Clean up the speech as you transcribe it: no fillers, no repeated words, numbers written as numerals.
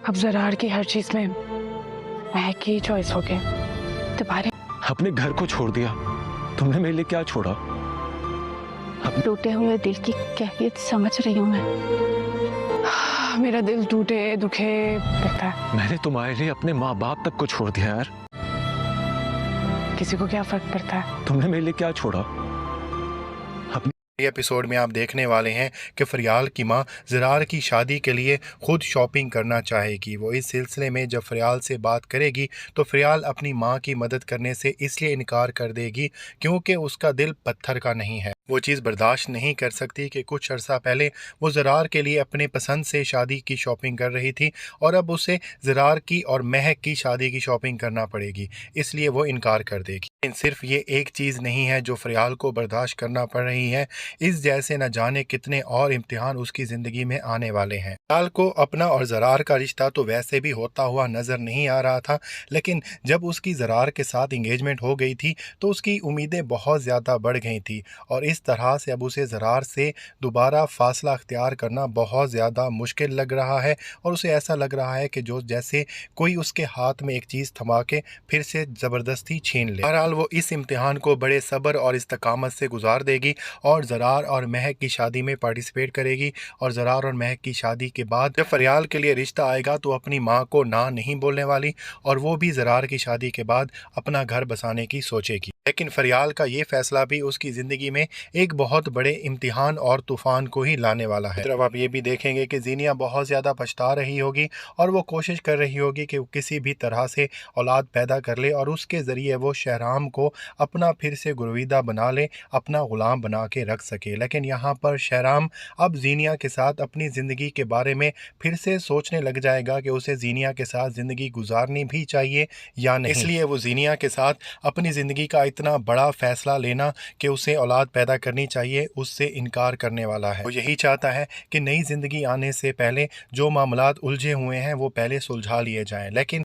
अब ज़रार की हर चीज में महक की चॉइस हो गई। तुम्हारे अपने घर को छोड़ दिया, तुमने मेरे लिए क्या छोड़ा? टूटे हुए दिल की कैफियत समझ रही हूँ मैं। मेरा दिल टूटे दुखे रहता है। मैंने तुम्हारे लिए अपने माँ बाप तक को छोड़ दिया यार। किसी को क्या फर्क पड़ता है? तुमने मेरे लिए क्या छोड़ा? एपिसोड में आप देखने वाले हैं कि फरियाल की मां ज़रार की शादी के लिए खुद शॉपिंग करना चाहेगी। वो इस सिलसिले में जब फरियाल से बात करेगी तो फरियाल अपनी मां की मदद करने से इसलिए इनकार कर देगी क्योंकि उसका दिल पत्थर का नहीं है। वो चीज़ बर्दाश्त नहीं कर सकती कि कुछ अर्सा पहले वो ज़रार के लिए अपने पसंद से शादी की शॉपिंग कर रही थी और अब उसे ज़रार की और महक की शादी की शॉपिंग करना पड़ेगी, इसलिए वो इनकार कर देगी। लेकिन सिर्फ ये एक चीज़ नहीं है जो फरियाल को बर्दाश्त करना पड़ रही है, इस जैसे न जाने कितने और इम्तिहान उसकी ज़िंदगी में आने वाले हैं। फरियाल को अपना और ज़रार का रिश्ता तो वैसे भी होता हुआ नज़र नहीं आ रहा था, लेकिन जब उसकी ज़रार के साथ इंगेजमेंट हो गई थी तो उसकी उम्मीदें बहुत ज़्यादा बढ़ गई थी और इस तरह से अब उसे ज़रार से दोबारा फासला अख्तियार करना बहुत ज़्यादा मुश्किल लग रहा है और उसे ऐसा लग रहा है कि जो जैसे कोई उसके हाथ में एक चीज़ थमा के फिर से ज़बरदस्ती छीन ले। बहरहाल वो इस इम्तिहान को बड़े सब्र और इस्तकामत से गुजार देगी और ज़रार और महक की शादी में पार्टिसिपेट करेगी और ज़रार और महक की शादी के बाद जब फरियाल के लिए रिश्ता आएगा तो अपनी माँ को ना नहीं बोलने वाली और वो भी ज़रार की शादी के बाद अपना घर बसाने की सोचेगी। लेकिन फरियाल का ये फैसला भी उसकी ज़िंदगी में एक बहुत बड़े इम्तिहान और तूफ़ान को ही लाने वाला है। तरफ आप ये भी देखेंगे कि ज़ीनिया बहुत ज़्यादा पछता रही होगी और वो कोशिश कर रही होगी कि वो किसी भी तरह से औलाद पैदा कर ले और उसके ज़रिए वो शहराम को अपना फिर से गुरवीदा बना ले, अपना ग़ुलाम बना के रख सके। लेकिन यहाँ पर शहराम अब ज़ीनिया के साथ अपनी ज़िंदगी के बारे में फिर से सोचने लग जाएगा कि उसे ज़ीनिया के साथ ज़िंदगी गुजारनी भी चाहिए या नहीं। इसलिए वो ज़ीनिया के साथ अपनी ज़िंदगी का इतना बड़ा फ़ैसला लेना कि उसे औलाद पैदा करनी चाहिए उससे इनकार करने वाला है। वो यही चाहता है कि नई ज़िंदगी आने से पहले जो मामलात उलझे हुए हैं वो पहले सुलझा लिए जाएं। लेकिन